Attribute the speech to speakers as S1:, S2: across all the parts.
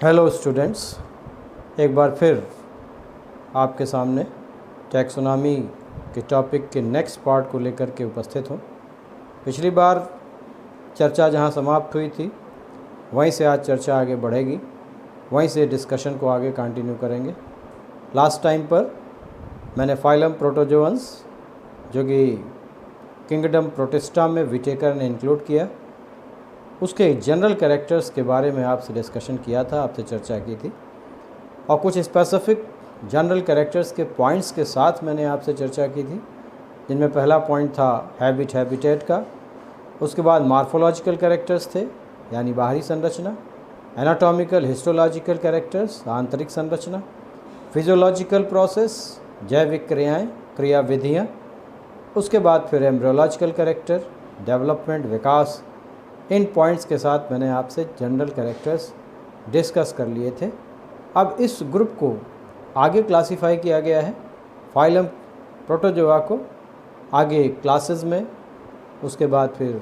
S1: Hello students, एक बार फिर आपके सामने टैक्सोनॉमी के टॉपिक के नेक्स्ट पार्ट को लेकर के उपस्थित हूँ। पिछली बार चर्चा जहाँ समाप्त हुई थी वहीं से आज चर्चा आगे बढ़ेगी, वहीं से डिस्कशन को आगे कंटिन्यू करेंगे। लास्ट टाइम पर मैंने फाइलम प्रोटोजोअन्स जो कि किंगडम प्रोटिस्टा में विटेकर ने इंक्लूड किया, उसके जनरल कैरेक्टर्स के बारे में आपसे डिस्कशन किया था, आपसे चर्चा की थी और कुछ स्पेसिफिक जनरल कैरेक्टर्स के पॉइंट्स के साथ मैंने आपसे चर्चा की थी, जिनमें पहला पॉइंट था हैबिटेट का। उसके बाद मार्फोलॉजिकल कैरेक्टर्स थे यानी बाहरी संरचना, एनाटॉमिकल हिस्टोलॉजिकल कैरेक्टर्स आंतरिक संरचना, फिजियोलॉजिकल प्रोसेस जैविक क्रियाएँ क्रिया विधियाँ, उसके बाद फिर एम्ब्रियोलॉजिकल कैरेक्टर डेवलपमेंट विकास। इन पॉइंट्स के साथ मैंने आपसे जनरल कैरेक्टर्स डिस्कस कर लिए थे। अब इस ग्रुप को आगे क्लासिफाई किया गया है, फाइलम प्रोटोजोआ को आगे क्लासेस में, उसके बाद फिर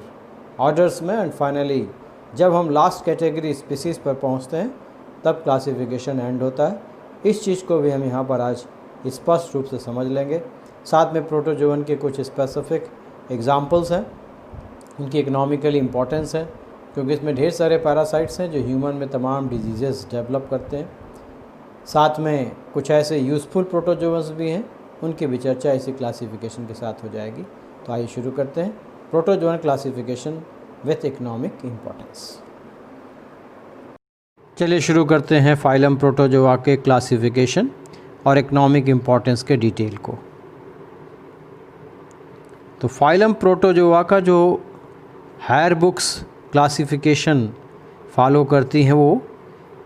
S1: ऑर्डर्स में एंड फाइनली जब हम लास्ट कैटेगरी स्पीसीज़ पर पहुंचते हैं तब क्लासिफिकेशन एंड होता है। इस चीज़ को भी हम यहाँ पर आज स्पष्ट रूप से समझ लेंगे। साथ में प्रोटोजोअन के कुछ स्पेसिफिक एग्जाम्पल्स हैं, उनकी इकोनॉमिकली इम्पोर्टेंस है क्योंकि इसमें ढेर सारे पैरासाइट्स हैं जो ह्यूमन में तमाम डिजीज़ेस डेवलप करते हैं। साथ में कुछ ऐसे यूज़फुल प्रोटोजोअन्स भी हैं, उनकी भी चर्चा इसी क्लासिफिकेशन के साथ हो जाएगी। तो आइए शुरू करते हैं protozoan classification with economic importance. चलिए शुरू करते हैं फाइलम प्रोटोजोआ के क्लासिफिकेशन और इकोनॉमिक इम्पोर्टेंस के डिटेल को। तो फाइलम प्रोटोजोआ का जो हायर बुक्स क्लासिफिकेशन फॉलो करती हैं वो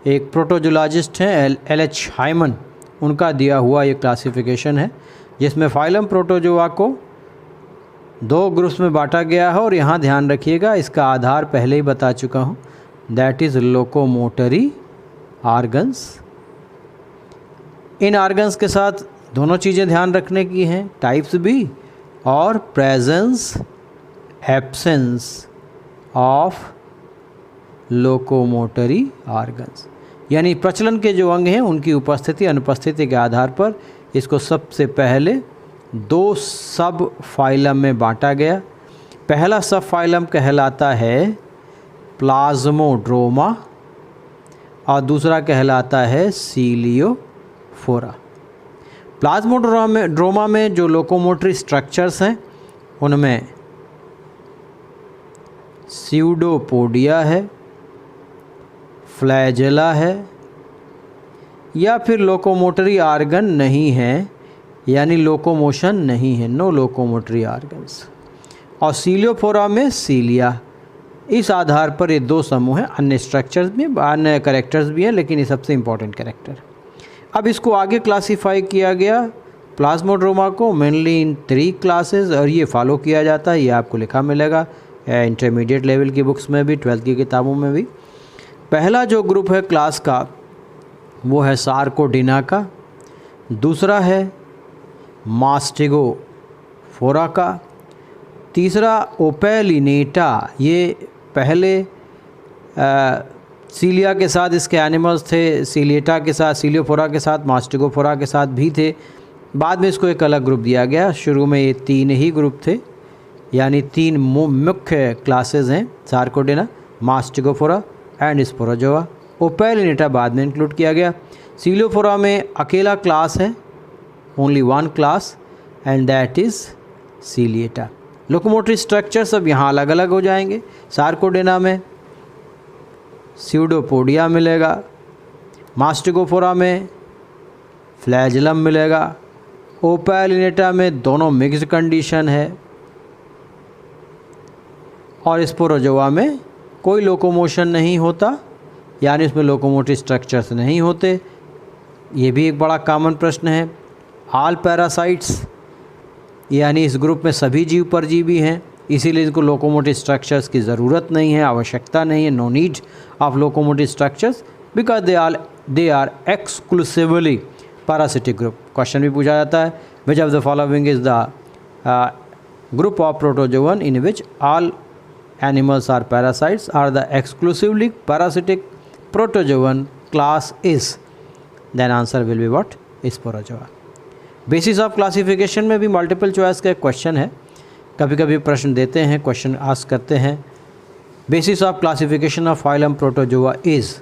S1: एक प्रोटोजोलॉजिस्ट हैं एल.एच. हाइमन, उनका दिया हुआ ये क्लासिफिकेशन है जिसमें फाइलम प्रोटोजोआ को दो ग्रुप्स में बांटा गया है। और यहाँ ध्यान रखिएगा, इसका आधार पहले ही बता चुका हूँ, that is locomotory organs. In organs के साथ दोनों चीज़ें ध्यान रखने की हैं, टाइप्स भी और presence absence of locomotory organs, यानी प्रचलन के जो अंग हैं उनकी उपस्थिति अनुपस्थिति के आधार पर इसको सबसे पहले दो सब फाइलम में बांटा गया। पहला सब फाइलम कहलाता है प्लाज्मोड्रोमा और दूसरा कहलाता है सीलियोफोरा। प्लाज्मोड्रोमा में जो लोकोमोटरी स्ट्रक्चर्स हैं उनमें स्यूडोपोडिया है, फ्लैजेला है या फिर लोकोमोटरी आर्गन नहीं है, यानी लोकोमोशन नहीं है, नो लोकोमोटरी आर्गन्स। और सीलियोफोरा में सीलिया। इस आधार पर ये दो समूह हैं। अन्य स्ट्रक्चर्स भी, अन्य कैरेक्टर्स भी हैं, लेकिन ये सबसे इम्पॉर्टेंट कैरेक्टर। अब इसको आगे क्लासीफाई किया गया प्लाज्मोड्रोमा को मेनली इन 3 क्लासेस, और ये फॉलो किया जाता है, ये आपको लिखा मिलेगा इंटरमीडिएट लेवल की बुक्स में भी, 12th की किताबों में भी। पहला जो ग्रुप है क्लास का वो है सार्कोडिना का, दूसरा है मास्टिगोफोरा का, तीसरा ओपेलिनेटा। ये पहले सीलिया के साथ इसके एनिमल्स थे, सीलिएटा के साथ, सीलियोफोरा के साथ, मास्टिगोफोरा के साथ भी थे। बाद में इसको एक अलग ग्रुप दिया गया। शुरू में ये 3 ही ग्रुप थे, यानी 3 मुख्य क्लासेस हैं, सार्कोडिना, मास्टिगोफोरा एंड स्पोरोजोआ। ओपेलिनेटा बाद में इंक्लूड किया गया। सीलियोफोरा में अकेला क्लास है, only 1 class, and that is Ciliata. Locomotory structures अब यहाँ अलग अलग हो जाएंगे। सार्कोडिना में स्यूडोपोडिया मिलेगा, मास्टिगोफोरा में फ्लैजेलम मिलेगा, ओपेलिनेटा में दोनों मिक्स्ड कंडीशन है, और स्पोरोजोआ में कोई लोकोमोशन नहीं होता, यानी इसमें लोकोमोटिव स्ट्रक्चर्स नहीं होते। ये भी एक बड़ा कॉमन प्रश्न है। ऑल पैरासाइट्स, यानी इस ग्रुप में सभी जीव परजीवी हैं, इसीलिए इनको लोकोमोटिव स्ट्रक्चर्स की ज़रूरत नहीं है, आवश्यकता नहीं है, no need of locomotive structures because they are exclusively parasitic group. Question भी पूछा जाता है, which of the following is the group of protozoan in which all animals are parasites are the exclusively parasitic protozoan class is, then answer will be what? Sporozoa. Basis of classification में भी multiple choice का question है, कभी कभी प्रश्न देते हैं, question ask करते हैं। Basis of classification of phylum protozoa is,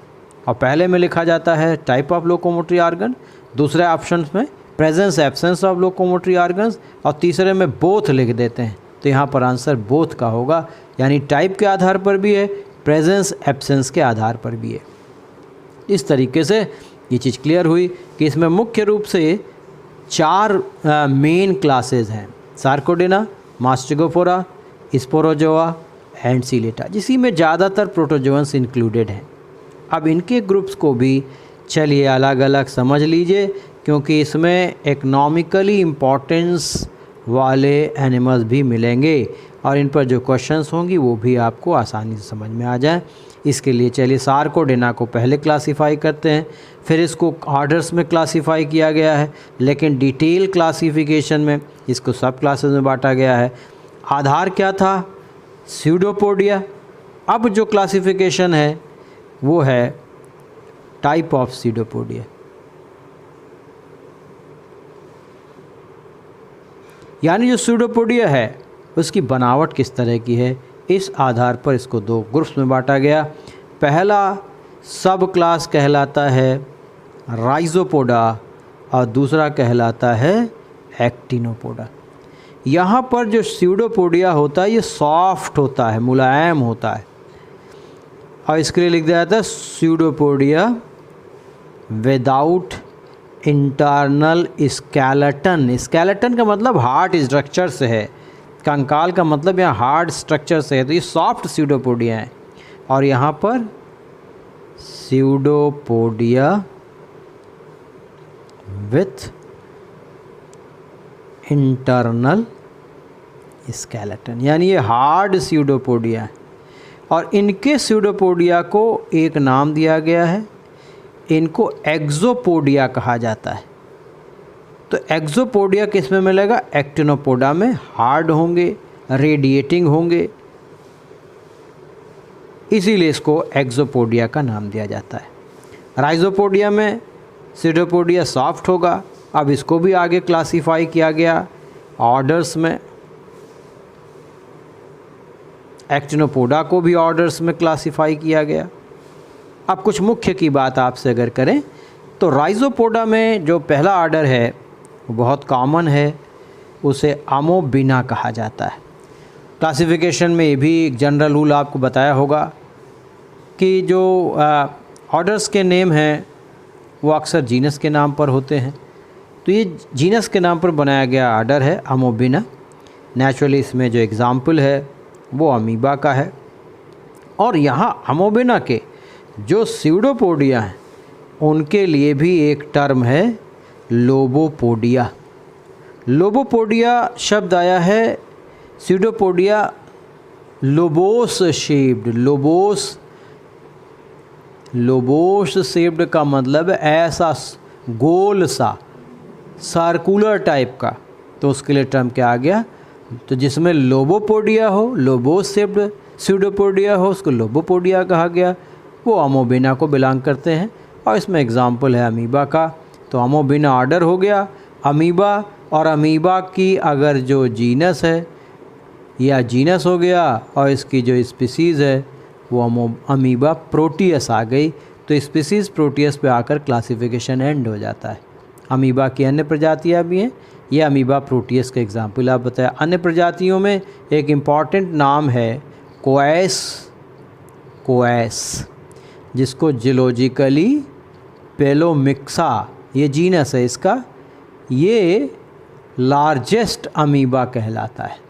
S1: और पहले में लिखा जाता है टाइप ऑफ लोकोमोटरी ऑर्गन, दूसरे ऑप्शन में presence absence of locomotory organs, और तीसरे में बोथ लिख देते हैं। तो यहाँ पर आंसर बोथ का होगा, यानी टाइप के आधार पर भी है, प्रेजेंस एब्सेंस के आधार पर भी है। इस तरीके से ये चीज़ क्लियर हुई कि इसमें मुख्य रूप से 4 मेन क्लासेस हैं, सार्कोडेना, मास्टिगोफोरा, स्पोरोजोआ एंड सीलेटा, जिसी में ज़्यादातर प्रोटोजोअन्स इंक्लूडेड हैं। अब इनके ग्रुप्स को भी चलिए अलग अलग समझ लीजिए, क्योंकि इसमें इकोनॉमिकली इम्पोर्टेंस वाले एनिमल्स भी मिलेंगे और इन पर जो क्वेश्चंस होंगी वो भी आपको आसानी से समझ में आ जाए। इसके लिए चलिए सार्कोडेना को पहले क्लासीफाई करते हैं, फिर इसको ऑर्डर्स में क्लासीफाई किया गया है, लेकिन डिटेल क्लासिफिकेशन में इसको सब क्लासेस में बांटा गया है। आधार क्या था? स्यूडोपोडिया। अब जो क्लासिफिकेशन है वो है टाइप ऑफ स्यूडोपोडिया, यानी जो स्यूडोपोडिया है उसकी बनावट किस तरह की है, इस आधार पर इसको 2 ग्रुप्स में बांटा गया। पहला सब क्लास कहलाता है राइजोपोडा और दूसरा कहलाता है एक्टिनोपोडा। यहाँ पर जो स्यूडोपोडिया होता है ये सॉफ्ट होता है, मुलायम होता है, और इसके लिए लिख दिया जाता है pseudopodia without internal skeleton. Skeleton का मतलब हार्ड स्ट्रक्चर से है, कंकाल का मतलब यहाँ हार्ड स्ट्रक्चर से है, तो ये सॉफ्ट स्यूडोपोडिया है। और यहाँ पर स्यूडोपोडिया विथ इंटरनल स्केलेटन, यानी ये हार्ड स्यूडोपोडिया है। और इनके स्यूडोपोडिया को एक नाम दिया गया है, इनको एक्सोपोडिया कहा जाता है। तो एक्सोपोडिया किस में मिलेगा? एक्टिनोपोडा में। हार्ड होंगे, रेडिएटिंग होंगे, इसीलिए इसको एक्सोपोडिया का नाम दिया जाता है। राइजोपोडिया में स्यूडोपोडिया सॉफ्ट होगा। अब इसको भी आगे क्लासीफाई किया गया ऑर्डर्स में, एक्टिनोपोडा को भी ऑर्डर्स में क्लासीफाई किया गया। अब कुछ मुख्य की बात आपसे अगर करें तो राइजोपोडा में जो पहला ऑर्डर है वो बहुत कॉमन है, उसे अमोबिना कहा जाता है। क्लासिफिकेशन में ये भी एक जनरल रूल आपको बताया होगा कि जो ऑर्डर्स के नेम हैं वो अक्सर जीनस के नाम पर होते हैं, तो ये जीनस के नाम पर बनाया गया ऑर्डर है अमोबिना। नेचुरली इसमें जो एग्ज़ाम्पल है वो अमीबा का है। और यहाँ अमोबिना के जो स्यूडोपोडिया हैं उनके लिए भी एक टर्म है लोबोपोडिया। लोबोपोडिया शब्द आया है pseudopodia Lobos shaped. Lobos shaped का मतलब ऐसा गोल सा सर्कुलर टाइप का, तो उसके लिए टर्म क्या आ गया? तो जिसमें लोबोपोडिया हो, लोबोस शेप्ड स्यूडोपोडिया हो, उसको लोबोपोडिया कहा गया। वो अमोबिना को बिलोंग करते हैं और इसमें एग्जाम्पल है अमीबा का। तो अमोबिना ऑर्डर हो गया अमीबा, और अमीबा की अगर जो जीनस है या जीनस हो गया और इसकी जो स्पीसीज़ है वो अमीबा प्रोटियस आ गई, तो स्पीसीज़ प्रोटियस पे आकर क्लासिफिकेशन एंड हो जाता है। अमीबा की अन्य प्रजातियाँ भी हैं, ये अमीबा प्रोटियस का एग्जाम्पल आप बताया। अन्य प्रजातियों में एक इम्पॉर्टेंट नाम है कोएस, जिसको जियोलॉजिकली पेलोमिक्सा, ये जीनस है इसका, ये लार्जेस्ट अमीबा कहलाता है।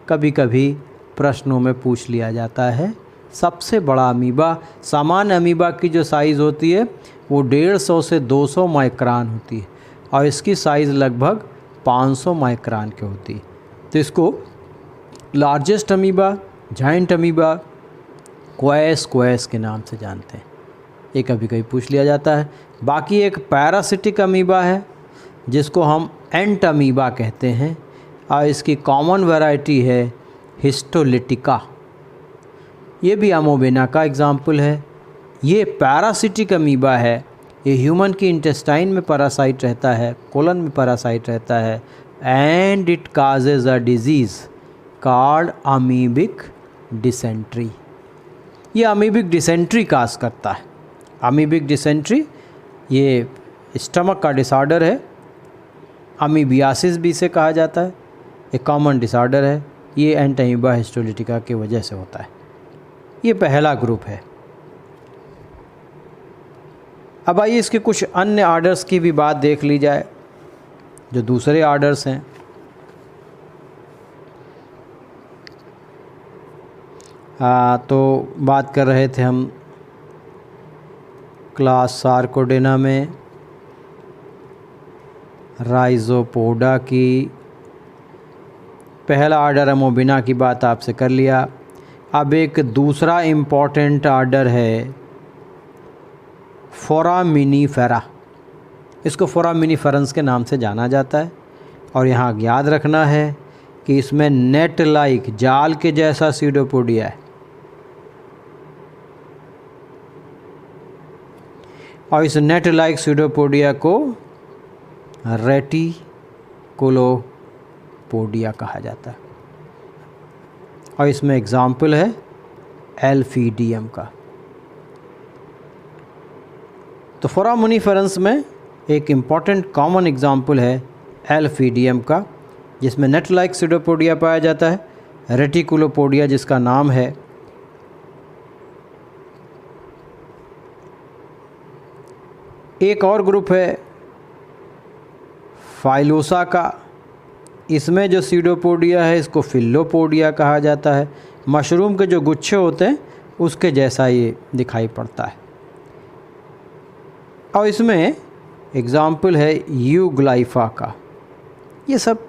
S1: कभी कभी प्रश्नों में पूछ लिया जाता है सबसे बड़ा अमीबा। सामान्य अमीबा की जो साइज़ होती है वो 150 से 200 माइक्रोन होती है और इसकी साइज़ लगभग 500 माइक्रोन की होती है। तो इसको लार्जेस्ट अमीबा, जाइंट अमीबा, कोएस के नाम से जानते हैं। ये कभी कभी पूछ लिया जाता है। बाकी एक पैरासिटिक अमीबा है जिसको हम एंट अमीबा कहते हैं और इसकी कॉमन वैरायटी है हिस्टोलिटिका। ये भी अमोबिना का एग्जाम्पल है। ये पैरासिटिक अमीबा है, ये ह्यूमन की इंटेस्टाइन में पैरासाइट रहता है, कोलन में पैरासाइट रहता है, and it causes a disease called amoebic dysentery. ये अमीबिक डिसेंट्री काज करता है। अमीबिक डिसेंट्री ये स्टमक का डिसऑर्डर है, अमीबियासिस भी इसे कहा जाता है, एक कॉमन डिसऑर्डर है। ये एंटामीबा हिस्टोलिटिका की वजह से होता है। ये पहला ग्रुप है। अब आइए इसके कुछ अन्य आर्डर्स की भी बात देख ली जाए, जो दूसरे आर्डर्स हैं। तो बात कर रहे थे हम क्लास सार्कोडेना में राइजोपोडा की। पहला आर्डर अमोबिना की बात आपसे कर लिया। अब एक दूसरा इम्पॉर्टेंट आर्डर है फोरामिनीफेरा। इसको फोरामिनीफेरंस के नाम से जाना जाता है। और यहाँ याद रखना है कि इसमें नेट लाइक जाल के जैसा सीडोपोडिया है, और इस नेट लाइक सीडोपोडिया को रेटिकुलोपोडिया कहा जाता है। और इसमें एग्जाम्पल है एल्फीडियम का। तो फोरामिनीफेरंस में एक इम्पॉर्टेंट कॉमन एग्जाम्पल है एल्फीडियम का, जिसमें नेट लाइक सीडोपोडिया पाया जाता है। रेटिकुलोपोडिया जिसका नाम है। एक और ग्रुप है फाइलोसा का। इसमें जो सीडोपोडिया है इसको फिल्लोपोडिया कहा जाता है। मशरूम के जो गुच्छे होते हैं उसके जैसा ये दिखाई पड़ता है। और इसमें एग्जाम्पल है यूग्लाइफा का। ये सब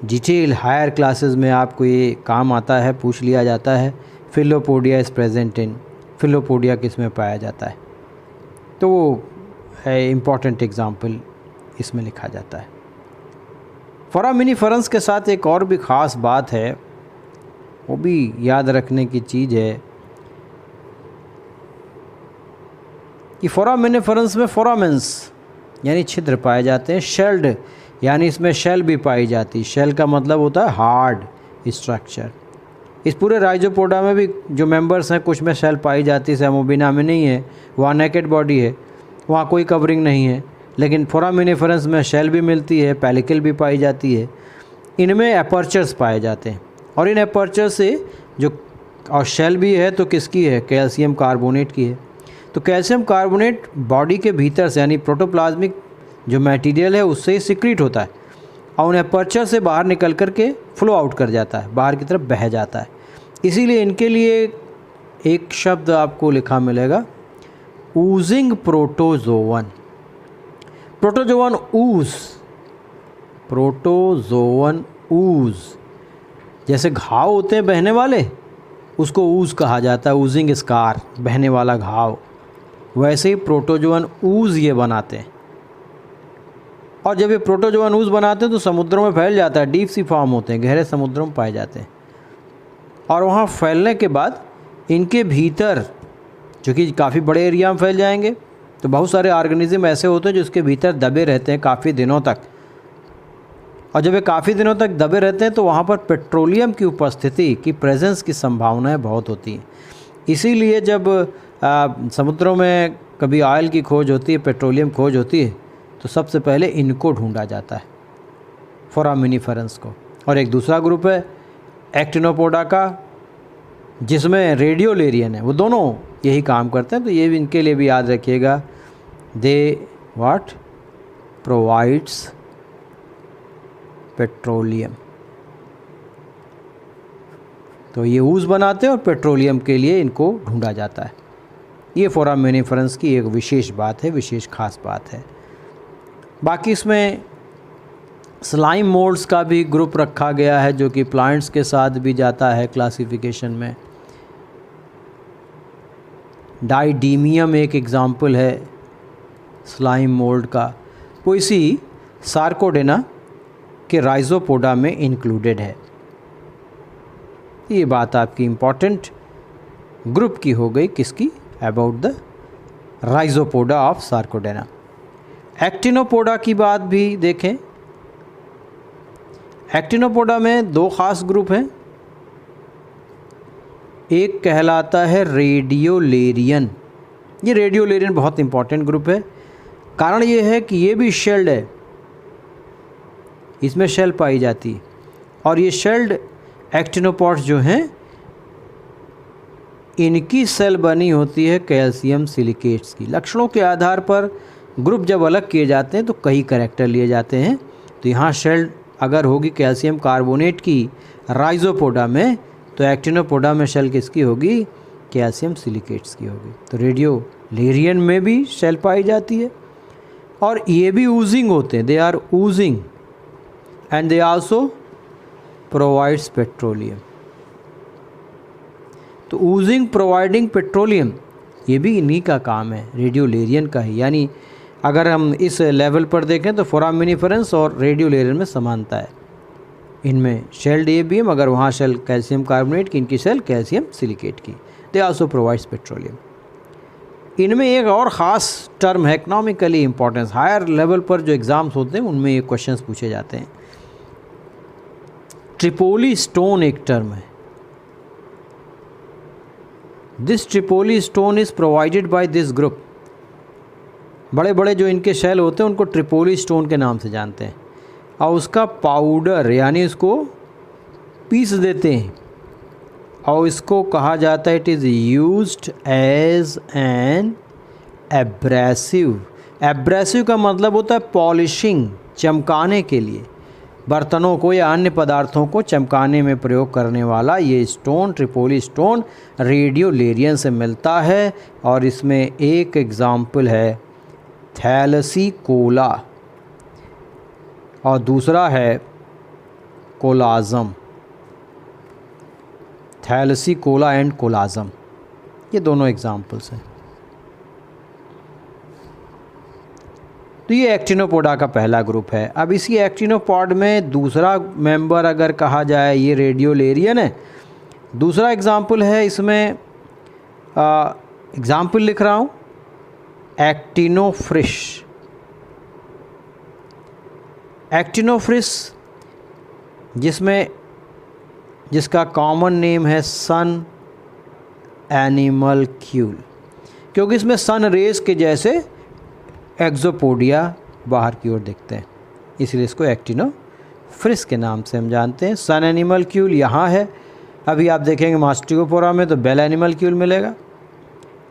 S1: डिटेल हायर क्लासेस में आपको ये काम आता है, पूछ लिया जाता है। फिल्लोपोडिया इज़ प्रेजेंट इन, फिल्लोपोडिया किस में पाया जाता है, तो वो है इम्पॉर्टेंट एग्जाम्पल इसमें लिखा जाता है। फोरामिनीफेरंस के साथ एक और भी ख़ास बात है, वो भी याद रखने की चीज़ है कि फोरामिनीफेरंस में फोरामेंस यानी छिद्र पाए जाते हैं। शेल्ड यानी इसमें शेल भी पाई जाती है। शेल का मतलब होता है हार्ड स्ट्रक्चर। इस पूरे राइजोपोडा में भी जो मेंबर्स हैं कुछ में शेल पाई जाती है, अमोबिना में नहीं है, वहाँ नेकेड बॉडी है, वहाँ कोई कवरिंग नहीं है। लेकिन फोरामिनीफेरंस में शेल भी मिलती है, पेलिकल भी पाई जाती है। इनमें एपर्चर्स पाए जाते हैं, और इन एपर्चर से जो और शेल भी है तो किसकी है, कैल्शियम कार्बोनेट की है। तो कैल्शियम कार्बोनेट बॉडी के भीतर से यानी प्रोटोप्लाज्मिक जो मटेरियल है उससे ही सिक्रीट होता है, और उन एपर्चर से बाहर निकल कर के फ्लो आउट कर जाता है, बाहर की तरफ बह जाता है। इसीलिए इनके लिए एक शब्द आपको लिखा मिलेगा, ऊजिंग प्रोटोजोवन। प्रोटोजोवन ऊज, प्रोटोजोवन ऊज, जैसे घाव होते हैं बहने वाले, उसको ऊज कहा जाता है, ऊजिंग स्कार, बहने वाला घाव। वैसे ही प्रोटोजोवन ऊज ये बनाते हैं। और जब ये प्रोटोजोवन ऊज बनाते हैं तो समुद्रों में फैल जाता है, डीप सी फॉर्म होते हैं, गहरे समुद्रों में पाए जाते हैं। और वहाँ फैलने के बाद इनके भीतर, जो कि काफ़ी बड़े एरिया में फैल जाएंगे, तो बहुत सारे ऑर्गेनिज्म ऐसे होते हैं जो इसके भीतर दबे रहते हैं काफ़ी दिनों तक। और जब ये काफ़ी दिनों तक दबे रहते हैं तो वहाँ पर पेट्रोलियम की उपस्थिति की प्रेजेंस की संभावनाएं बहुत होती हैं। इसीलिए जब समुद्रों में कभी ऑयल की खोज होती है, पेट्रोलियम खोज होती है, तो सबसे पहले इनको ढूंढा जाता है, फोरामिनीफेरंस को। और एक दूसरा ग्रुप है एक्टिनोपोडा का, जिसमें रेडियोलेरियन है, वो दोनों यही काम करते हैं। तो ये भी इनके लिए भी याद रखिएगा, दे व्हाट प्रोवाइड्स पेट्रोलियम। तो ये ऊज बनाते हैं और पेट्रोलियम के लिए इनको ढूंढा जाता है। ये फोरामिनीफेरंस की एक विशेष बात है, विशेष खास बात है। बाकी इसमें स्लाइम मोल्ड्स का भी ग्रुप रखा गया है, जो कि प्लांट्स के साथ भी जाता है क्लासिफिकेशन में। डाइडीमियम एक एग्जाम्पल है स्लाइम मोल्ड का, वो इसी सार्कोडेना के राइजोपोडा में इंक्लूडेड है। ये बात आपकी इम्पॉर्टेंट ग्रुप की हो गई, किसकी, अबाउट द राइजोपोडा ऑफ सार्कोडेना। एक्टिनोपोडा की बात भी देखें। एक्टिनोपोडा में दो खास ग्रुप हैं। एक कहलाता है रेडियोलेरियन। ये रेडियोलेरियन बहुत इंपॉर्टेंट ग्रुप है। कारण ये है कि ये भी शेल्ड है, इसमें शेल पाई जाती है, और ये शेल्ड एक्टिनोपॉड्स जो हैं इनकी सेल बनी होती है कैल्शियम सिलिकेट्स की। लक्षणों के आधार पर ग्रुप जब अलग किए जाते हैं तो कई कैरेक्टर लिए जाते हैं। तो यहाँ शेल्ड अगर होगी कैल्शियम कार्बोनेट की राइजोपोडा में, तो एक्टिनोपोडा में शेल किसकी होगी? कैल्शियम सिलिकेट्स की होगी। तो रेडियोलेरियन में भी शेल पाई जाती है, और ये भी ऊजिंग होते हैं, they are oozing and they also provides petroleum. तो ऊजिंग प्रोवाइडिंग पेट्रोलियम ये भी इन्हीं का काम है, रेडियोलेरियन का ही। यानी अगर हम इस लेवल पर देखें तो फोरामिनिफेरंस और रेडियोलेरियन में समानता है। इनमें शेल्ड ये भी है, मगर वहाँ शेल कैल्शियम कार्बोनेट की, इनकी शेल कैल्शियम सिलिकेट की। दे आल्सो प्रोवाइड्स पेट्रोलियम। इनमें एक और ख़ास टर्म है, इकोनॉमिकली इंपॉर्टेंस, हायर लेवल पर जो एग्ज़ाम्स होते हैं उनमें ये क्वेश्चंस पूछे जाते हैं। ट्रिपोली स्टोन एक टर्म है। This Tripoli stone is provided by this group. बड़े बड़े जो इनके शेल होते हैं उनको ट्रिपोली स्टोन के नाम से जानते हैं, और उसका पाउडर यानी इसको पीस देते हैं, और इसको कहा जाता है it is used as an abrasive. Abrasive का मतलब होता है पॉलिशिंग, चमकाने के लिए। बर्तनों को या अन्य पदार्थों को चमकाने में प्रयोग करने वाला ये स्टोन, ट्रिपोली स्टोन, रेडियोलेरियन से मिलता है। और इसमें एक एग्ज़ाम्पल है थैलेसीकोला, और दूसरा है कोलाज़म। थैलेसीकोला एंड कोलाज़म, ये दोनों एग्जाम्पल्स हैं। तो ये एक्टिनोपोडा का पहला ग्रुप है। अब इसी एक्टिनोपॉड में दूसरा मेंबर अगर कहा जाए, ये रेडियोलेरियन है। दूसरा एग्जाम्पल है, इसमें एग्जाम्पल लिख रहा हूँ, एक्टिनोफ्रिश। एक्टिनोफ्रिश जिसका कॉमन नेम है सन एनिमलक्यूल, क्योंकि इसमें सन रेस के जैसे एक्सोपोडिया बाहर की ओर दिखते हैं, इसलिए इसको एक्टिनोफ्रिश के नाम से हम जानते हैं। सन एनिमलक्यूल यहाँ है। अभी आप देखेंगे मास्टिकोपोरा में तो बेल एनिमलक्यूल मिलेगा।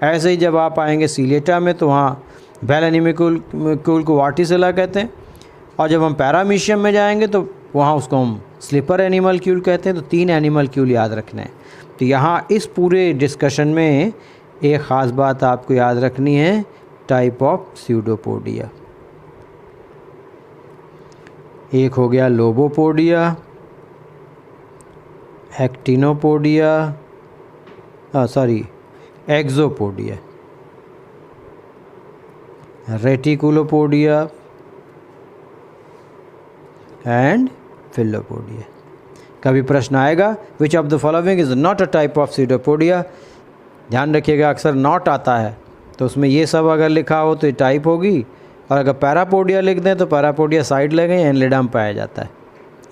S1: ऐसे ही जब आप आएंगे सीलेटा में तो वहाँ बेल एनिमलक्यूल को वार्टिसेला कहते हैं, और जब हम पैरामीशियम में जाएंगे तो वहाँ उसको हम स्लीपर एनिमलक्यूल कहते हैं। तो 3 एनिमलक्यूल याद रखना है। तो यहाँ इस पूरे डिस्कशन में एक ख़ास बात आपको याद रखनी है, टाइप ऑफ स्यूडोपोडिया। एक हो गया लोबोपोडिया, एक्टिनोपोडिया, एक्सोपोडिया, रेटिकुलोपोडिया एंड फिलोपोडिया। कभी प्रश्न आएगा विच of the following is not a type of pseudopodia. ध्यान रखिएगा, अक्सर नॉट आता है तो उसमें ये सब अगर लिखा हो तो ये टाइप होगी, और अगर पैरापोडिया लिख दें तो पैरापोडिया साइड लगे एनलिडा में पाया जाता है।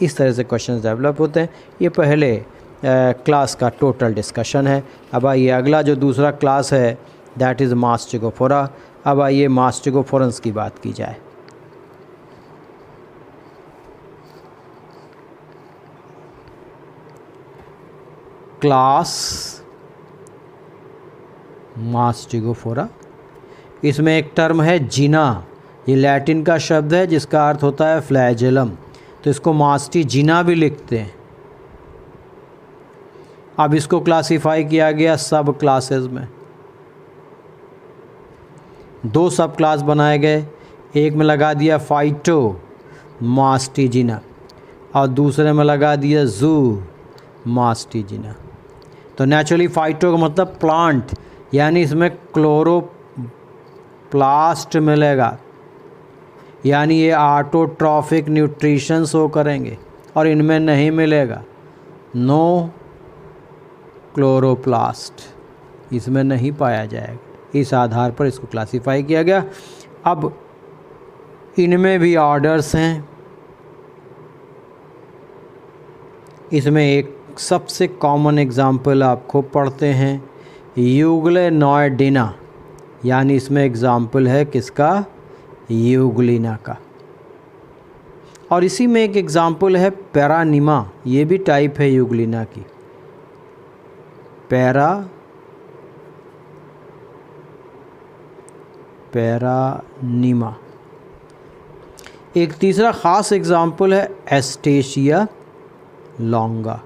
S1: इस तरह से क्वेश्चन डेवलप होते हैं। ये पहले क्लास का टोटल डिस्कशन है। अब आइए अगला जो दूसरा क्लास है दैट इज़ मास्टिकोफोरा। अब आइए मास्टिकोफोरंस की बात की जाए। क्लास मास्टिकोफोरा, इसमें एक टर्म है जिना। ये लैटिन का शब्द है जिसका अर्थ होता है फ्लैजेलम, तो इसको मास्टी जिना भी लिखते हैं। अब इसको क्लासिफाई किया गया सब क्लासेस में। 2 सब क्लास बनाए गए, एक में लगा दिया फाइटो मास्टिजिना और दूसरे में लगा दिया जू मास्टिजिना। तो नेचुरली फाइटो का मतलब प्लांट, यानी इसमें क्लोरोप्लास्ट मिलेगा, यानी ये ऑटोट्रॉफिक न्यूट्रिशन शो करेंगे, और इनमें नहीं मिलेगा, नो क्लोरोप्लास्ट। इसमें नहीं पाया जाएगा। इस आधार पर इसको क्लासिफाई किया गया। अब इनमें भी ऑर्डर्स हैं। इसमें एक सबसे कॉमन एग्जाम्पल आप खूब पढ़ते हैं, यूग्लेनॉइडिना, यानी इसमें एग्जाम्पल है किसका? यूग्लिना का। और इसी में एक एग्जाम्पल है पैरानिमा, ये भी टाइप है यूग्लिना की, पैरानिमा। एक तीसरा ख़ास एग्जाम्पल है एस्टेशिया लॉन्गा।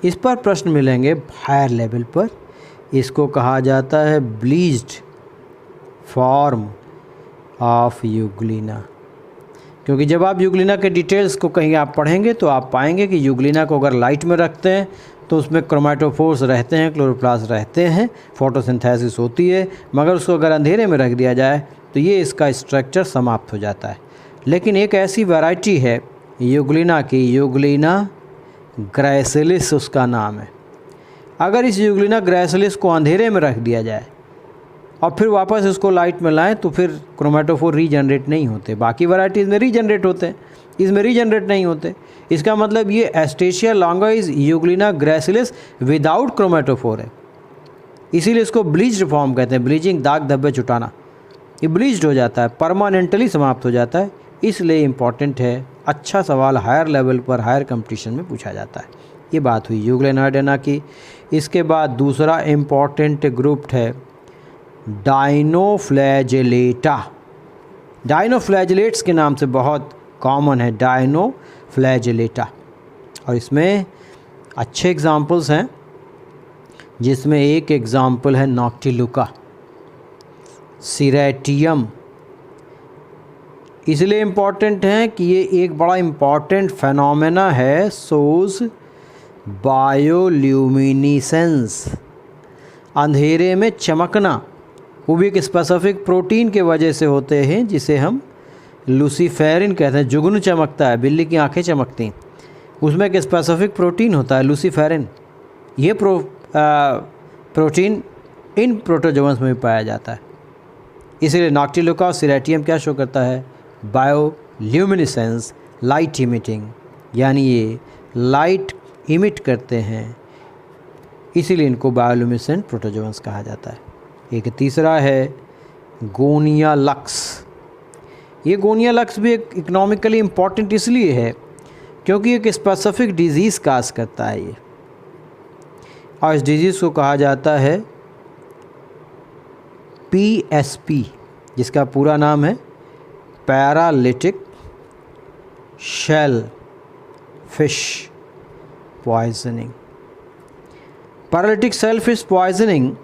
S1: इस पर प्रश्न मिलेंगे हायर लेवल पर। इसको कहा जाता है ब्लीच्ड फॉर्म ऑफ यूग्लिना, क्योंकि जब आप यूग्लिना के डिटेल्स को कहीं आप पढ़ेंगे तो आप पाएंगे कि यूग्लिना को अगर लाइट में रखते हैं तो उसमें क्रोमेटोफोर्स रहते हैं, क्लोरोप्लास्ट रहते हैं, फोटोसिंथेसिस होती है, मगर उसको अगर अंधेरे में रख दिया जाए तो ये इसका स्ट्रक्चर समाप्त हो जाता है। लेकिन एक ऐसी वैरायटी है यूग्लिना की, यूग्लिना ग्रैसिलिस उसका नाम है। अगर इस यूग्लिना ग्रैसिलिस को अंधेरे में रख दिया जाए और फिर वापस इसको लाइट में लाएं तो फिर क्रोमेटोफोर रीजनरेट नहीं होते। बाकी वैराइटीज़ में रीजनरेट होते हैं, इसमें रीजनरेट नहीं होते। इसका मतलब ये एस्टेशिया लॉन्गा इज यूग्लिना ग्रैसिलिस विदाउट क्रोमेटोफोर है, इसीलिए इसको ब्लीच्ड फॉर्म कहते हैं। ब्लीचिंग, दाग धब्बे छुटाना, ये ब्लीच्ड हो जाता है, परमानेंटली समाप्त हो जाता है, इसलिए इम्पॉर्टेंट है। अच्छा सवाल हायर लेवल पर, हायर कंपटीशन में पूछा जाता है। ये बात हुई यूग्लिनॉइडिना की। इसके बाद दूसरा इम्पॉर्टेंट ग्रुप है डाइनोफ्लैजेलेटा। डाइनोफ्लैजेलेट्स के नाम से बहुत कॉमन है डाइनोफ्लैजेलेटा, और इसमें अच्छे एग्जाम्पल्स हैं, जिसमें एक एग्जाम्पल है नॉक्टिलुका, सिरेटियम। इसलिए इम्पॉर्टेंट है कि ये एक बड़ा इम्पॉर्टेंट फेनोमेना है, सोज बायोल्यूमिनेसेंस, अंधेरे में चमकना। वो भी एक स्पेसिफिक प्रोटीन के वजह से होते हैं जिसे हम लूसीफेरिन कहते हैं। जुगनू चमकता है, बिल्ली की आंखें चमकती हैं, उसमें एक स्पेसिफिक प्रोटीन होता है लूसीफेरिन। ये प्रोटीन इन प्रोटोजोअन्स में भी पाया जाता है। इसीलिए नॉक्टिलुका और सिरेटियम क्या शो करता है? बायोल्यूमिनेसेंस, लाइट इमिटिंग, यानी ये लाइट इमिट करते हैं, इसीलिए इनको बायोल्यूमिनेसेंट प्रोटोजोअन्स कहा जाता है। एक तीसरा है गोनिया लक्स। ये गोनिया लक्स भी एक इकोनॉमिकली इम्पॉर्टेंट इसलिए है क्योंकि एक स्पेसिफिक डिजीज़ काज करता है ये, और इस डिजीज़ को कहा जाता है PSP, जिसका पूरा नाम है paralytic shellfish poisoning. Paralytic shellfish poisoning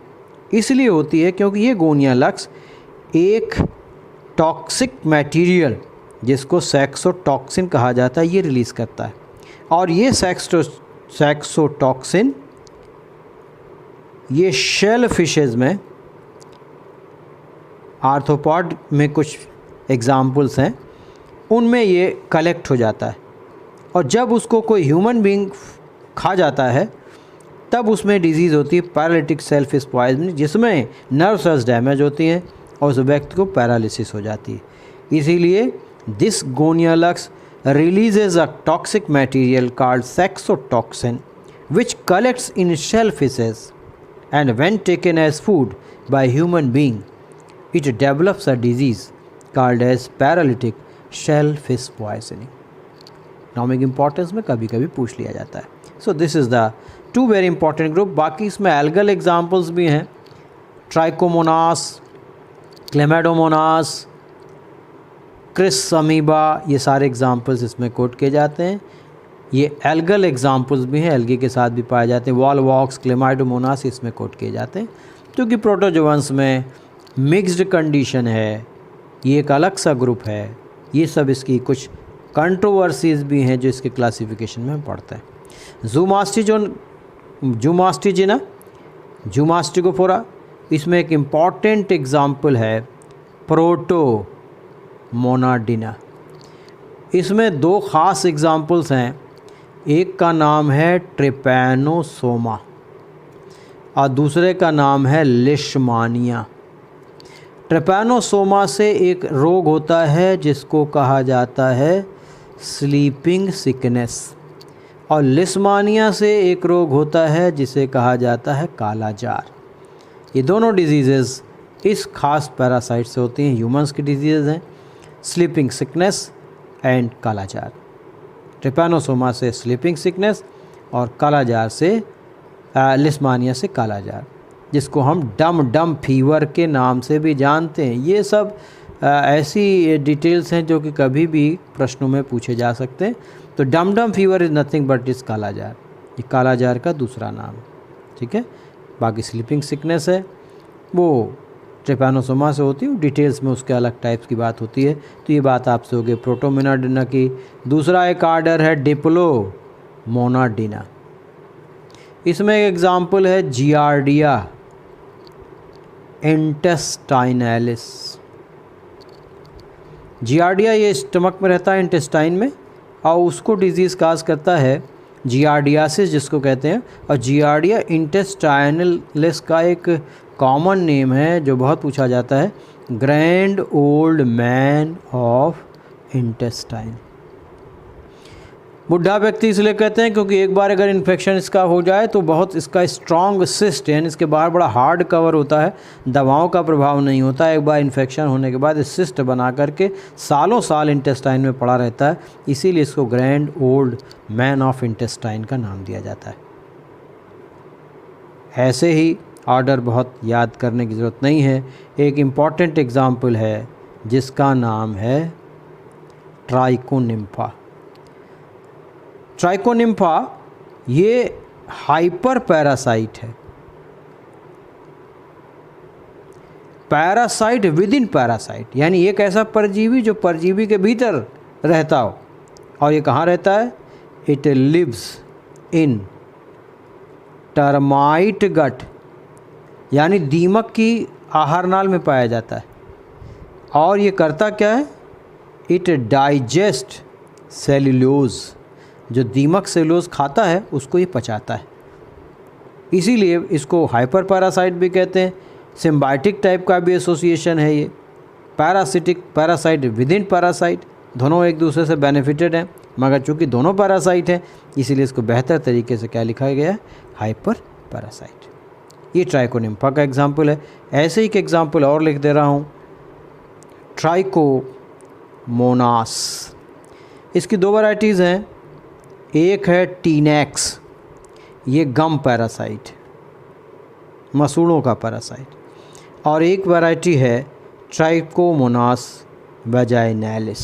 S1: इसलिए होती है क्योंकि ये गोनिया लक्स एक टॉक्सिक मटेरियल जिसको सेक्सोटॉक्सिन कहा जाता है, ये रिलीज़ करता है। और ये सेक्सोटॉक्सिन ये शेल फिशेज़ में, आर्थ्रोपॉड में कुछ एग्जाम्पल्स हैं, उनमें ये कलेक्ट हो जाता है, और जब उसको कोई ह्यूमन बीइंग खा जाता है तब उसमें डिजीज़ होती है पैरालिटिक शेल फिश पॉइजनिंग, जिसमें नर्व सेल्स डैमेज होती हैं और उस व्यक्ति को पैरालिसिस हो जाती है। इसीलिए this Gonyaulax releases a toxic material called saxitoxin which collects in shellfishes, and when taken as food by human being it develops a disease called as paralytic shellfish poisoning। Economic importance में कभी कभी पूछ लिया जाता है। So this is the two very important group. बाकी इसमें algal examples भी हैं, ट्राइकोमोनास, क्लेमेडोमोनास, क्रिस अमीबा, ये सारे एग्जाम्पल्स इसमें कोट किए जाते हैं। ये एल्गल एग्जाम्पल्स भी हैं, एल्गी के साथ भी पाए जाते हैं। वॉलवॉक्स, क्लेमाइडोमोनास इसमें कोट किए जाते हैं, क्योंकि प्रोटोजोअन्स में मिक्स्ड कंडीशन है, ये एक अलग सा ग्रुप है। ये सब इसकी कुछ कंट्रोवर्सीज भी हैं जो इसके क्लासिफिकेशन में पढ़ते हैं। जूमास्टिजिना, जूमास्टिकोफोरा, इसमें एक इम्पॉर्टेंट एग्जाम्पल है प्रोटोमोनाडिना। इसमें दो ख़ास एग्जाम्पल्स हैं, एक का नाम है ट्रिपैनोसोमा और दूसरे का नाम है लिशमानिया। ट्रिपैनोसोमा से एक रोग होता है जिसको कहा जाता है स्लीपिंग सिकनेस, और लिशमानिया से एक रोग होता है जिसे कहा जाता है कालाजार। ये दोनों डिजीज़ेज़ इस खास पैरासाइट से होती हैं, ह्यूमंस की डिजीज़ हैं, sleeping sickness and kala azar. Trypanosoma से स्लीपिंग सिकनेस और कालाजार से लिशमानिया से कालाजार, जिसको हम डम फीवर के नाम से भी जानते हैं। ये सब ऐसी डिटेल्स हैं जो कि कभी भी प्रश्नों में पूछे जा सकते हैं। तो dum fever is nothing but is kalazar, ये कालाजार का दूसरा नाम, ठीक है। बाकी स्लीपिंग सिकनेस है वो ट्रिपैनोसोमा से होती है, डिटेल्स में उसके अलग टाइप्स की बात होती है। तो ये बात आपसे हो गई प्रोटोमोनाडिना की। दूसरा एक आर्डर है डिप्लोमोनाडिना। इसमें एक एग्जाम्पल है जियार्डिया इंटेस्टाइनैलिस। जियार्डिया ये स्टमक में रहता है, इंटेस्टाइन में, और उसको डिजीज़ काज करता है जियार्डियासिस जिसको कहते हैं। और जियार्डिया इंटेस्टाइनलिस का एक कॉमन नेम है जो बहुत पूछा जाता है, grand old man of intestine. बुढ़ा व्यक्ति इसलिए कहते हैं क्योंकि एक बार अगर इन्फेक्शन इसका हो जाए तो बहुत इसका स्ट्रॉन्ग सिस्ट यानी इसके बाहर बड़ा हार्ड कवर होता है, दवाओं का प्रभाव नहीं होता। एक बार इन्फेक्शन होने के बाद इस सिस्ट बना करके सालों साल इंटेस्टाइन में पड़ा रहता है, इसीलिए इसको grand old man of intestine का नाम दिया जाता है। ऐसे ही ऑर्डर बहुत याद करने की ज़रूरत नहीं है। एक इम्पॉर्टेंट एग्जाम्पल है जिसका नाम है ट्राइकोनिम्फा। ट्राइकोनिम्फा ये हाइपर पैरासाइट है, पैरासाइट विद इन पैरासाइट, यानी एक ऐसा परजीवी जो परजीवी के भीतर रहता हो। और ये कहाँ रहता है? इट लिव्स इन टर्माइट गट, यानी दीमक की आहार नाल में पाया जाता है। और ये करता क्या है? इट डाइजेस्ट सेल्यूलोज, जो दीमक सेल्यूलोज खाता है उसको ये पचाता है, इसीलिए इसको हाइपर पैरासाइट भी कहते हैं। सिम्बायोटिक टाइप का भी एसोसिएशन है ये, parasitic, parasite with in parasite, दोनों एक दूसरे से बेनिफिटेड हैं, मगर चूंकि दोनों पैरासाइट हैं इसीलिए इसको बेहतर तरीके से क्या लिखा गया है? Hyper parasite. ये ट्राइकोनिम्फा का एग्जाम्पल है। ऐसे ही एक एग्जाम्पल और लिख दे रहा हूँ, ट्राइकोमोनास। इसकी दो वैरायटीज़ हैं, एक है टीनेक्स, ये गम पैरासाइट, मसूड़ों का पैरासाइट, और एक वैरायटी है ट्राइकोमोनास वैजाइनैलिस,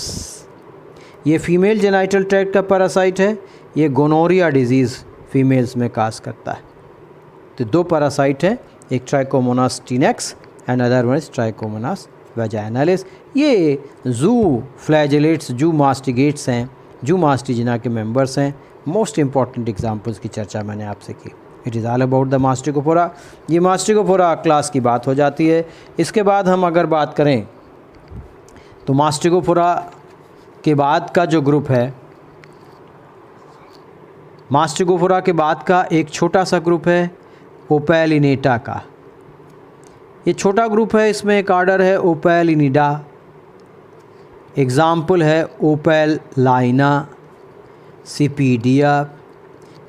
S1: ये फीमेल जेनाइटल ट्रैक्ट का पैरासाइट है। ये गोनोरिया डिजीज़ फीमेल्स में काज करता है। तो दो पैरासाइट हैं, एक Trichomonas tenax and other one is Trichomonas vaginalis. ये जू फ्लैजेलेट्स, जू मास्टिगेट्स हैं, जू मास्टिजिना के मेंबर्स हैं। मोस्ट इंपॉर्टेंट एग्जांपल्स की चर्चा मैंने आपसे की। It is all about the Mastigophora. ये मास्टिकोफोरा क्लास की बात हो जाती है। इसके बाद हम अगर बात करें तो मास्टिकोफोरा के बाद का जो ग्रुप है, मास्टिकोफोरा के बाद का एक छोटा सा ग्रुप है ओपैलिनेटा का। ये छोटा ग्रुप है, इसमें एक ऑर्डर है ओपैलिनिडा, एग्जाम्पल है ओपैलाइना, सिपीडिया।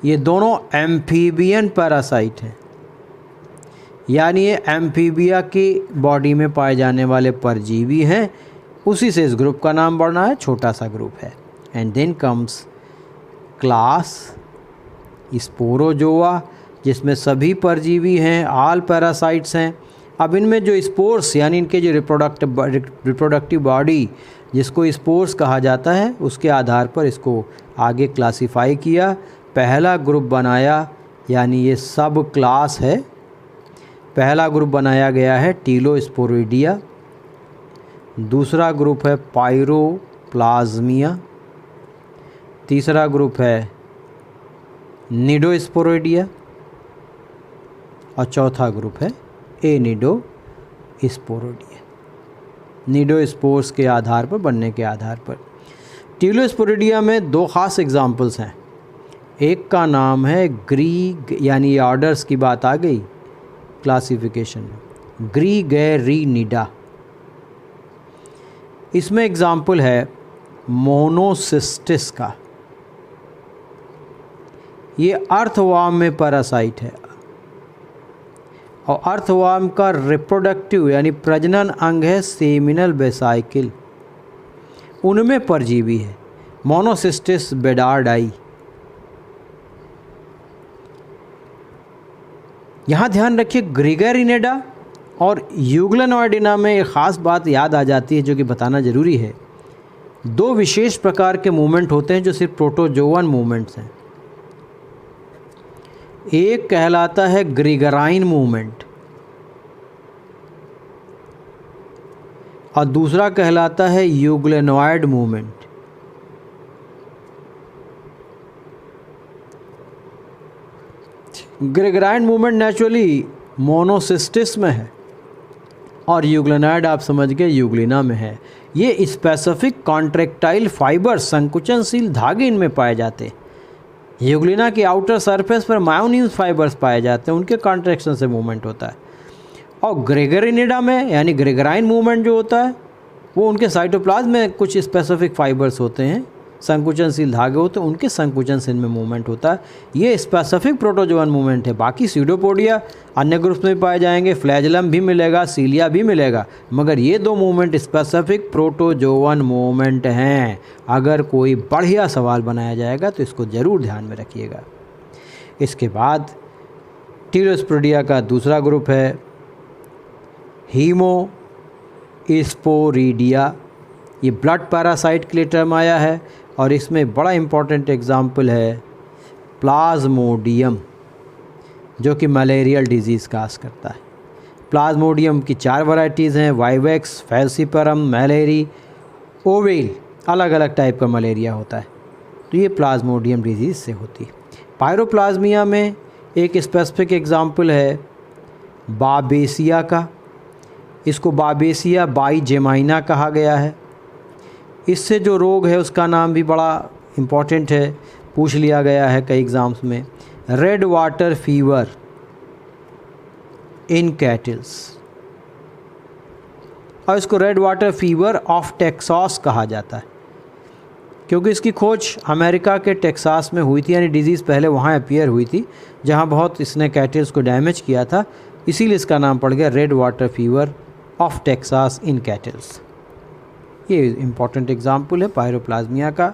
S1: ये दोनों एम्फीबियन पैरासाइट हैं, यानी ये एम्फीबिया की बॉडी में पाए जाने वाले परजीवी हैं, उसी से इस ग्रुप का नाम बढ़ना है, छोटा सा ग्रुप है। And then comes class sporozoa, जिसमें सभी परजीवी हैं, ऑल पैरासाइट्स हैं। अब इनमें जो स्पोर्स यानी इनके जो रिप्रोडक्टिव बॉडी जिसको स्पोर्स कहा जाता है, उसके आधार पर इसको आगे क्लासिफाई किया, पहला ग्रुप बनाया, यानी ये सब क्लास है। पहला ग्रुप बनाया गया है टीलोस्पोरिडिया, दूसरा ग्रुप है पायरोप्लाज्मिया, तीसरा ग्रुप है निडोस्पोरिडिया और चौथा ग्रुप है एनिडोस्पोरिडिया। निडोस्पोर्स के आधार पर, बनने के आधार पर। टीलोस्पोरिडिया में दो ख़ास एग्जाम्पल्स हैं। एक का नाम है ग्रीग, यानी ऑर्डर्स की बात आ गई, क्लासिफिकेशन, ग्रीगेरिनिडा। इसमें एग्जाम्पल है मोनोसिस्टिस का। ये अर्थवर्म में पैरासाइट है और अर्थवर्म का रिप्रोडक्टिव यानी प्रजनन अंग है सेमिनल वेसाइकिल, उनमें परजीवी है मोनोसिस्टिस बेडार्डाई। यहाँ ध्यान रखिए ग्रीगेरिनिडा और यूग्लेनोइडिना में एक ख़ास बात याद आ जाती है जो कि बताना ज़रूरी है। दो विशेष प्रकार के मूवमेंट होते हैं जो सिर्फ प्रोटोजोवन मूवमेंट्स हैं। एक कहलाता है ग्रीगराइन मूवमेंट और दूसरा कहलाता है यूग्लेनोइड मूवमेंट। ग्रीगराइन मूवमेंट नेचुरली मोनोसिस्टिस में है और यूग्लेनोइड आप समझ गए यूग्लिना में है। ये स्पेसिफिक कॉन्ट्रैक्टाइल फाइबर संकुचनशील धागे इनमें पाए जाते हैं। यूग्लिना की आउटर सरफेस पर मायोनियस फाइबर्स पाए जाते हैं, उनके कॉन्ट्रैक्शन से मूवमेंट होता है। और ग्रेगरिनिडा में यानी ग्रेगराइन मूवमेंट जो होता है वो उनके साइटोप्लाज्म में कुछ स्पेसिफिक फाइबर्स होते हैं, संकुचनशील धागे होते हैं, उनके संकुचन से इनमें मूवमेंट होता है। ये स्पेसिफिक प्रोटोजोवन मूवमेंट है। बाकी सीडोपोडिया अन्य ग्रुप्स में पाए जाएंगे, फ्लैजलम भी मिलेगा, सीलिया भी मिलेगा, मगर ये दो मूवमेंट स्पेसिफिक प्रोटोजोवन मूवमेंट हैं। अगर कोई बढ़िया सवाल बनाया जाएगा तो इसको ज़रूर ध्यान में रखिएगा। इसके बाद टीरोस्पोडिया का दूसरा ग्रुप है हीमोस्पोरिडिया। ये ब्लड पैरासाइट के लिए टर्म आया है और इसमें बड़ा इम्पॉर्टेंट एग्जाम्पल है प्लाज्मोडियम जो कि मलेरियल डिजीज़ काज करता है। प्लाज्मोडियम की 4 वैरायटीज़ हैं, वाइवेक्स, फैल्सिपरम, मलेरी, ओवेल, अलग अलग टाइप का मलेरिया होता है। तो ये प्लाज्मोडियम डिजीज़ से होती है। पायरोप्लाज्मिया में एक स्पेसिफिक एग्जाम्पल है बाबेसिया का। इसको बाबेसिया बाईजेमाइना कहा गया है। इससे जो रोग है उसका नाम भी बड़ा इम्पॉर्टेंट है, पूछ लिया गया है कई एग्ज़ाम्स में, red water fever in kettles. और इसको red water fever of Texas कहा जाता है क्योंकि इसकी खोज अमेरिका के टेक्सास में हुई थी, यानी डिजीज़ पहले वहाँ अपीयर हुई थी जहाँ बहुत इसने कैटल्स को डैमेज किया था, इसीलिए इसका नाम पड़ गया red water fever of Texas in kettles. ये इम्पॉर्टेंट एग्जाम्पल है पायरोप्लाज्मिया का।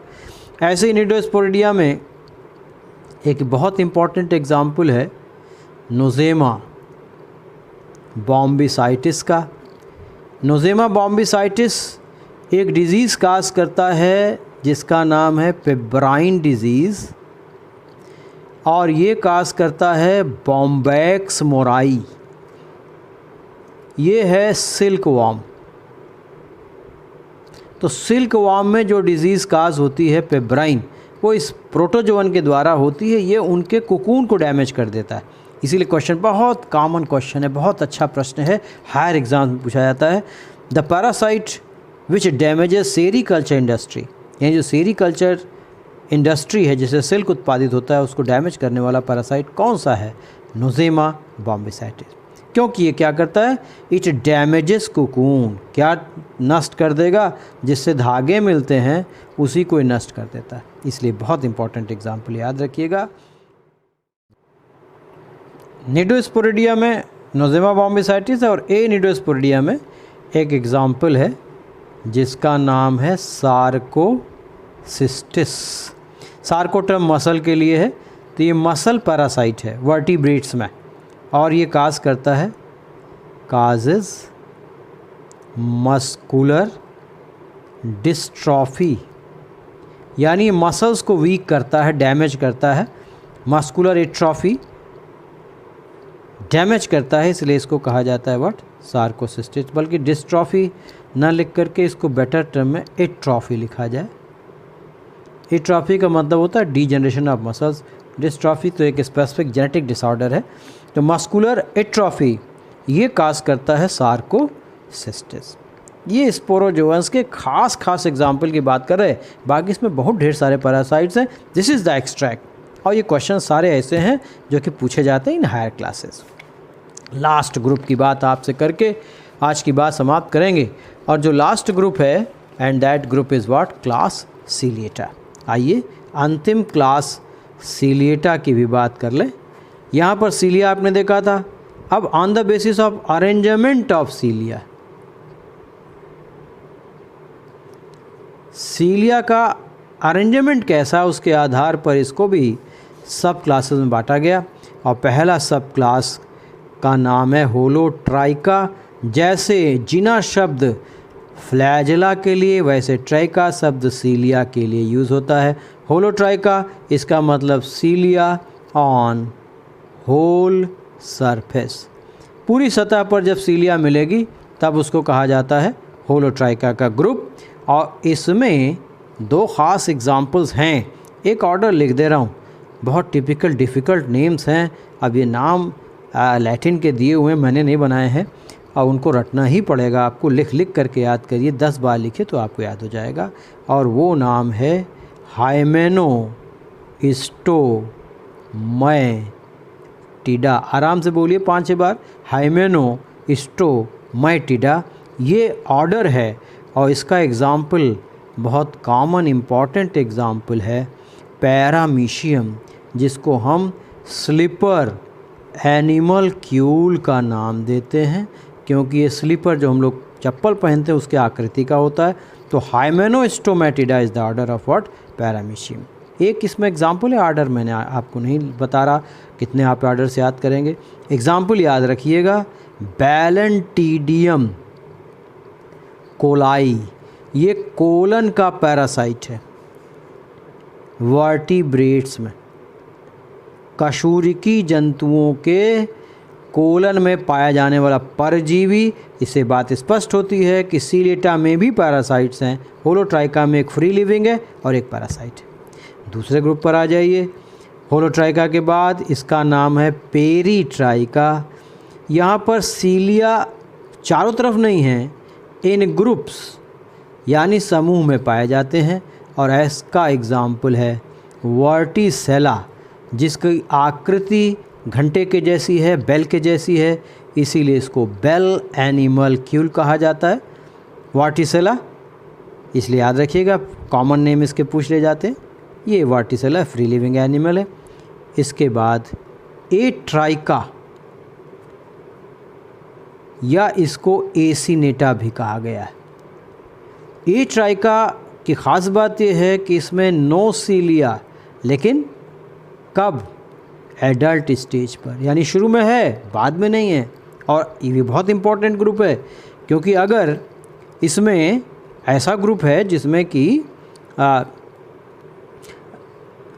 S1: ऐसे ही निडोस्पोरिडिया में एक बहुत इम्पॉर्टेंट एग्जाम्पल है नोज़ेमा बॉम्बिसाइटिस का। नोज़ेमा बॉम्बिसाइटिस एक डिज़ीज़ काज करता है जिसका नाम है पेब्राइन डिज़ीज़ और ये काज करता है बॉम्बैक्स मोराई। ये है सिल्क वॉर्म। तो सिल्क वॉर्म में जो डिज़ीज़ काज होती है पेब्राइन, वो इस प्रोटोजोवन के द्वारा होती है। ये उनके कोकून को डैमेज कर देता है। इसीलिए क्वेश्चन बहुत कॉमन क्वेश्चन है, बहुत अच्छा प्रश्न है, हायर एग्जाम में पूछा जाता है। The parasite which damages sericulture industry, यानी जो सेरीकल्चर इंडस्ट्री है जिससे सिल्क उत्पादित होता है उसको डैमेज करने वाला पैरासाइट कौन सा है? नोज़ेमा बॉम्बिसाइटिस। क्योंकि ये क्या करता है? It damages cocoon. क्या नष्ट कर देगा? जिससे धागे मिलते हैं उसी को नष्ट कर देता है। इसलिए बहुत इंपॉर्टेंट एग्जाम्पल याद रखिएगा। निडोस्पोरिडिया में नोज़ेमा बॉम्बिसाइटिस और ए निडोस्पोरिडिया में एक एग्जाम्पल है जिसका नाम है सार्कोसिस्टिस। सार्को टर्म मसल के लिए है, तो ये मसल पैरासाइट है वर्टिब्रेट्स में और ये काज करता है काजेज मस्कुलर डिस्ट्रॉफी, यानी मसल्स को वीक करता है, डैमेज करता है। मस्कुलर एट्रॉफी डैमेज करता है, इसलिए इसको कहा जाता है व्हाट? सार्कोसिस्टिस। बल्कि डिस्ट्रॉफी ना लिख करके इसको बेटर टर्म में एट्रॉफी लिखा जाए। एट्रॉफी का मतलब होता है डीजनरेशन ऑफ मसल्स। डिस्ट्रॉफी तो एक स्पेसिफिक जेनेटिक डिसऑर्डर है। तो मस्कुलर एट्रॉफी ये काज करता है सार्कोसिस्टिस। ये स्पोरोजोअन्स के खास एग्जाम्पल की बात कर रहे हैं, बाकी इसमें बहुत ढेर सारे पैरासाइट्स हैं। This is the extract. और ये क्वेश्चन सारे ऐसे हैं जो कि पूछे जाते हैं in higher classes. Last group की बात आपसे करके आज की बात समाप्त करेंगे। और जो लास्ट ग्रुप है, and that group is what, class Ciliata. आइए अंतिम क्लास सीलिएटा की भी बात कर लें। यहाँ पर सीलिया आपने देखा था। अब on the basis of arrangement of cilia, cilia का अरेंजमेंट कैसा, उसके आधार पर इसको भी सब क्लासेस में बांटा गया। और पहला सब क्लास का नाम है होलोट्राइका। जैसे जिना शब्द फ्लैजेला के लिए, वैसे ट्राइका शब्द सीलिया के लिए यूज़ होता है। होलोट्राइका इसका मतलब सीलिया ऑन होल सरफेस, पूरी सतह पर जब सीलिया मिलेगी तब उसको कहा जाता है होलोट्राइका का ग्रुप। और इसमें दो ख़ास एग्जाम्पल्स हैं। एक ऑर्डर लिख दे रहा हूँ, बहुत टिपिकल डिफ़िकल्ट नेम्स हैं। अब ये नाम लैटिन के दिए हुए मैंने नहीं बनाए हैं और उनको रटना ही पड़ेगा आपको। लिख लिख करके याद करिए, 10 बार लिखे तो आपको याद हो जाएगा। और वो नाम है हाइमेनो स्टोमैटिडा। आराम से बोलिए 5-6 बार, हाइमेनो स्टोमैटिडा। ये ऑर्डर है और इसका एग्ज़ाम्पल बहुत कॉमन इम्पॉर्टेंट एग्ज़ाम्पल है पैरामीशियम, जिसको हम स्लीपर एनिमल क्यूल का नाम देते हैं, क्योंकि ये स्लीपर जो हम लोग चप्पल पहनते हैं उसके आकृति का होता है। तो Hymenostomatida is the order of what, Paramecium. एक इसमें एग्जाम्पल है, ऑर्डर मैंने आपको नहीं बता रहा, कितने आप ऑर्डर से याद करेंगे। एग्जाम्पल याद रखिएगा, बैलेंटीडियम कोलाई, ये कोलन का पैरासाइट है वर्टिब्रेट्स में। कशुरिकी जंतुओं के कोलन में पाया जाने वाला परजीवी। इससे बात स्पष्ट होती है कि सीलिएटा में भी पैरासाइट्स हैं। होलोट्राइका में एक फ्री लिविंग है और एक पैरासाइट है। दूसरे ग्रुप पर आ जाइए। होलोट्राइका के बाद इसका नाम है पेरीट्राइका। यहाँ पर सीलिया चारों तरफ नहीं है, इन ग्रुप्स यानी समूह में पाए जाते हैं। और इसका एग्जाम्पल है वर्टिसेला, जिसकी आकृति घंटे के जैसी है, बेल के जैसी है, इसीलिए इसको बेल एनिमल क्यूल कहा जाता है, वर्टिसेला। इसलिए याद रखिएगा, कॉमन नेम इसके पूछ ले जाते हैं। ये वर्टिसेला फ्री लिविंग एनिमल है। इसके बाद एट्राइका, या इसको एसिनेटा भी कहा गया है। एट्राइका की ख़ास बात यह है कि इसमें नो सीलिया, लेकिन कब, एडल्ट स्टेज पर, यानी शुरू में है बाद में नहीं है। और ये भी बहुत इंपॉर्टेंट ग्रुप है, क्योंकि अगर इसमें ऐसा ग्रुप है जिसमें कि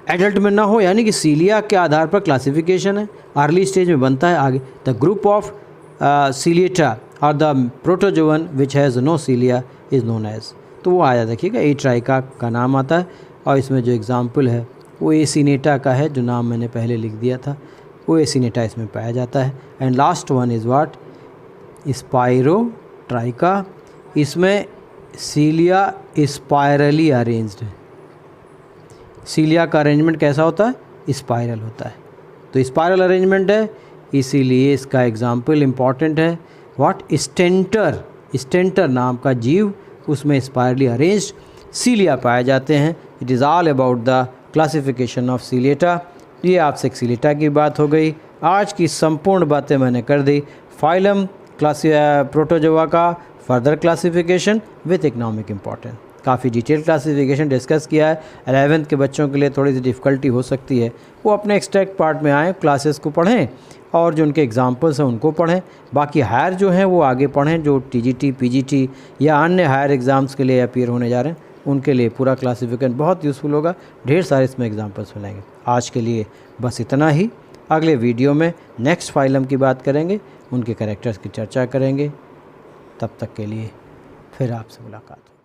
S1: एडल्ट में ना हो, यानी कि सीलिया के आधार पर क्लासिफिकेशन है, अर्ली स्टेज में बनता है आगे, द ग्रुप ऑफ सीलिएटा और the protozoan which has no cilia is known as. तो वो आ जाता, देखिएगा एट्राइका का नाम आता है। और इसमें जो एग्जाम्पल है वो एसिनेटा का है, जो नाम मैंने पहले लिख दिया था, वो एसिनेटा इसमें पाया जाता है। And last one is what, Spirotricha. इसमें सीलिया स्पायरली अरेंज्ड है। सीलिया का अरेंजमेंट कैसा होता है, स्पाइरल होता है। तो स्पाइरल अरेंजमेंट है, इसीलिए इसका एग्जाम्पल इम्पॉर्टेंट है व्हाट, स्टेंटर। स्टेंटर नाम का जीव, उसमें स्पायरली अरेंज्ड सीलिया पाए जाते हैं। It is all about the classification of Ciliata. ये आपसे एक सीलिएटा की बात हो गई। आज की संपूर्ण बातें मैंने कर दी। फाइलम प्रोटोजोआ का further classification with economic importance, काफ़ी डिटेल क्लासिफिकेशन डिस्कस किया है। 11th के बच्चों के लिए थोड़ी सी डिफ़िकल्टी हो सकती है, वो अपने एक्सट्रैक्ट पार्ट में आएँ, क्लासेस को पढ़ें और जो उनके एग्जाम्पल्स हैं उनको पढ़ें। बाकी हायर जो हैं वो आगे पढ़ें, जो TGT PGT या अन्य हायर एग्ज़ाम्स के लिए अपीयर होने जा रहे हैं उनके लिए पूरा क्लासिफिकेशन बहुत यूज़फुल होगा। ढेर सारे इसमें एग्जाम्पल्स मिलेंगे। आज के लिए बस इतना ही। अगले वीडियो में नेक्स्ट फाइलम की बात करेंगे, उनके कैरेक्टर्स की चर्चा करेंगे। तब तक के लिए फिर आपसे मुलाकात होगी।